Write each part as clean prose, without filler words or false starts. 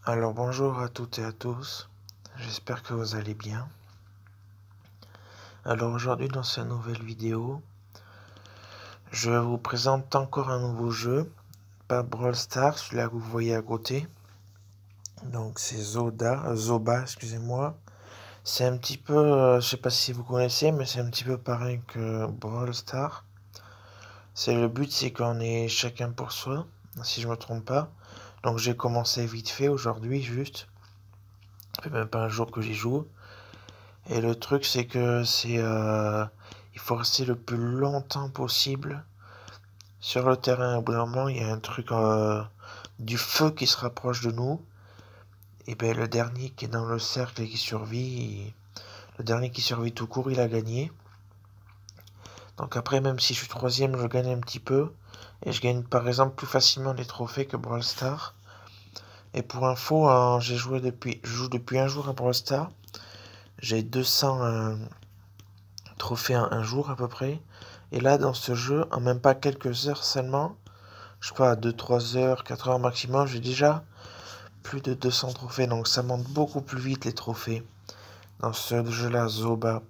Alors bonjour à toutes et à tous, j'espère que vous allez bien. Alors aujourd'hui dans cette nouvelle vidéo, je vous présente encore un nouveau jeu, pas Brawl Stars, celui-là que vous voyez à côté. Donc c'est Zoba, excusez-moi. C'est un petit peu, je sais pas si vous connaissez, mais c'est un petit peu pareil que Brawl Stars. Le but c'est qu'on est chacun pour soi, si je me trompe pas. Donc j'ai commencé vite fait aujourd'hui juste. Ça fait même pas un jour que j'y joue. Et le truc, c'est que il faut rester le plus longtemps possible sur le terrain. Au bout d'un moment, il y a un truc du feu qui se rapproche de nous. Et ben le dernier qui est dans le cercle et qui survit, le dernier qui survit tout court, il a gagné. Donc après, même si je suis troisième, je gagne un petit peu. Et je gagne par exemple plus facilement les trophées que Brawl Stars. Et pour info, je joue depuis un jour à Brawl Stars. J'ai 200 trophées en un jour à peu près. Et là, dans ce jeu, en même pas quelques heures seulement, je sais pas, 2-3 heures, 4 heures maximum, j'ai déjà plus de 200 trophées. Donc ça monte beaucoup plus vite les trophées dans ce jeu-là, Zoba.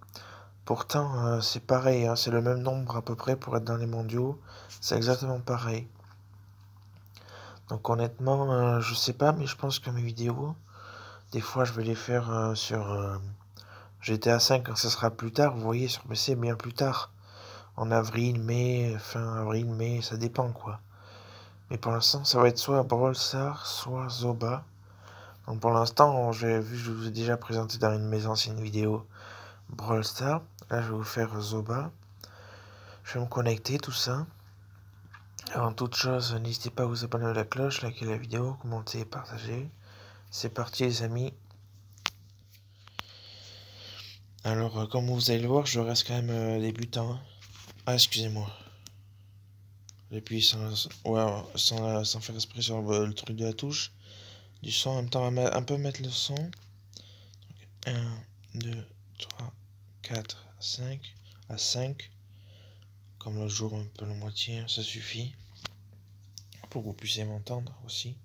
Pourtant, c'est pareil, hein, c'est le même nombre à peu près pour être dans les mondiaux. C'est exactement pareil. Donc honnêtement, je sais pas, mais je pense que mes vidéos, des fois je vais les faire sur GTA 5 quand ce sera plus tard. Vous voyez, sur PC, bien plus tard. En avril, mai, fin avril, mai, ça dépend quoi. Mais pour l'instant, ça va être soit Brawl Stars, soit Zoba. Donc pour l'instant, j'ai vu, je vous ai déjà présenté dans une de mes anciennes vidéos Brawl Stars. Là, je vais vous faire Zoba. Je vais me connecter, tout ça. Avant toute chose, n'hésitez pas à vous abonner à la cloche, liker la vidéo, commenter et partager. C'est parti les amis. Alors, comme vous allez le voir, je reste quand même débutant. Ah, excusez-moi. J'appuie sans faire exprès sur le truc de la touche. Du son, en même temps, on va un peu mettre le son. 1, 2, 3, 4, 5. À 5. Comme le jour, un peu la moitié, ça suffit. Pour que vous puissiez m'entendre aussi.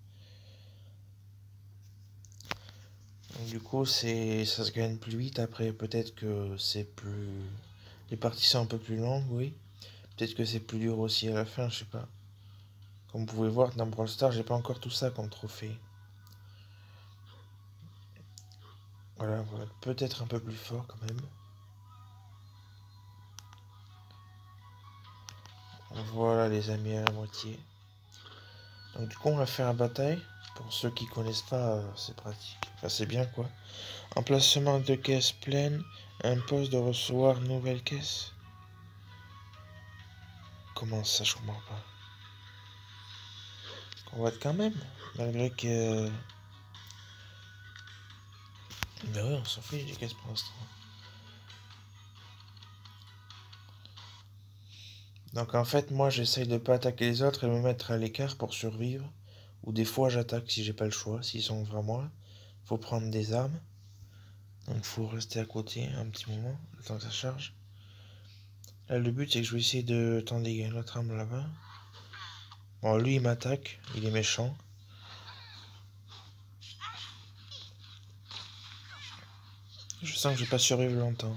Donc, du coup, ça se gagne plus vite. Après, peut-être que c'est plus... Les parties sont un peu plus longues, oui. Peut-être que c'est plus dur aussi à la fin, je sais pas. Comme vous pouvez voir, dans Brawl Stars, j'ai pas encore tout ça comme trophée. Voilà, on va être peut-être un peu plus fort quand même. Voilà les amis, à la moitié. Donc du coup, on va faire la bataille. Pour ceux qui connaissent pas, c'est pratique. Enfin, c'est bien quoi. Emplacement de caisse pleine. Impose de recevoir nouvelle caisse. Comment ça, je comprends pas. On va être quand même. Malgré que... Mais oui, on s'en fiche des caisses pour l'instant. Donc en fait, moi j'essaye de pas attaquer les autres et me mettre à l'écart pour survivre. Ou des fois j'attaque si j'ai pas le choix, s'ils sont vers moi. Faut prendre des armes. Donc faut rester à côté un petit moment, le temps que ça charge. Là le but c'est que je vais essayer de tendre l'autre arme là-bas. Bon lui il m'attaque, il est méchant. Je sens que je vais pas survivre longtemps.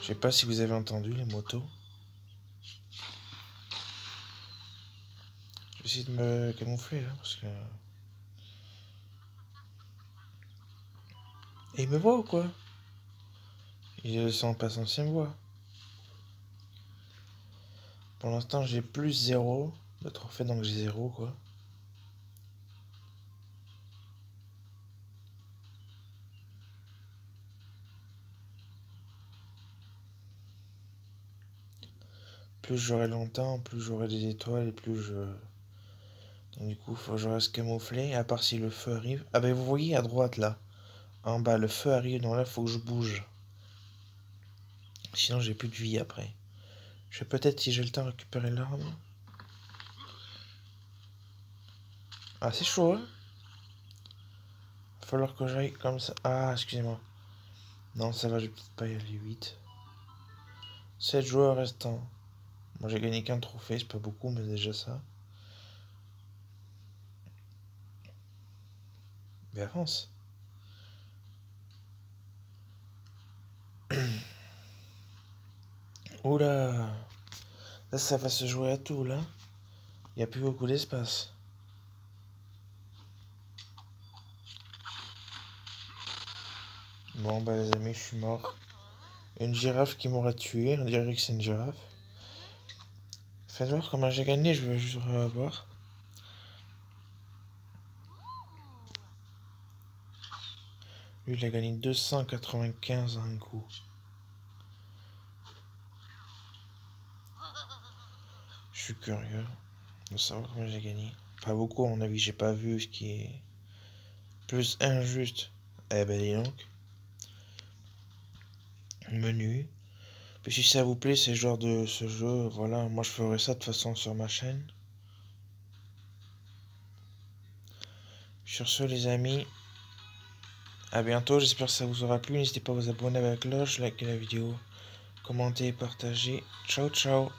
Je sais pas si vous avez entendu les motos. Je vais essayer de me camoufler là parce que... Et il me voit ou quoi? Il sent pas censé me voir. Pour l'instant j'ai plus 0 de trophée donc j'ai 0 quoi. Plus j'aurai longtemps, plus j'aurai des étoiles et plus je... Donc du coup, faut que je reste camouflé, à part si le feu arrive. Ah ben vous voyez à droite là, en bas, le feu arrive, donc là faut que je bouge. Sinon j'ai plus de vie après. Je vais peut-être, si j'ai le temps, récupérer l'arme. Ah c'est chaud hein. Va falloir que j'aille comme ça. Ah excusez-moi. Non, ça va, je vais peut-être pas y aller 8. 7 joueurs restants. Moi j'ai gagné qu'un trophée, c'est pas beaucoup, mais déjà ça. Mais avance. Oula. Là, ça va se jouer à tout, là. Il n'y a plus beaucoup d'espace. Bon, bah les amis, je suis mort. Une girafe qui m'aurait tué, on dirait que c'est une girafe. Faites voir comment j'ai gagné, je veux juste revoir. Lui, il a gagné 295 à un coup. Je suis curieux de savoir comment j'ai gagné. Pas beaucoup, à mon avis, j'ai pas vu ce qui est plus injuste. Eh ben, dis donc. Menu. Puis si ça vous plaît, ce genre de ce jeu, voilà, moi je ferai ça de toute façon sur ma chaîne. Sur ce, les amis, à bientôt. J'espère que ça vous aura plu. N'hésitez pas à vous abonner à la cloche, liker la vidéo, commenter et partager. Ciao, ciao.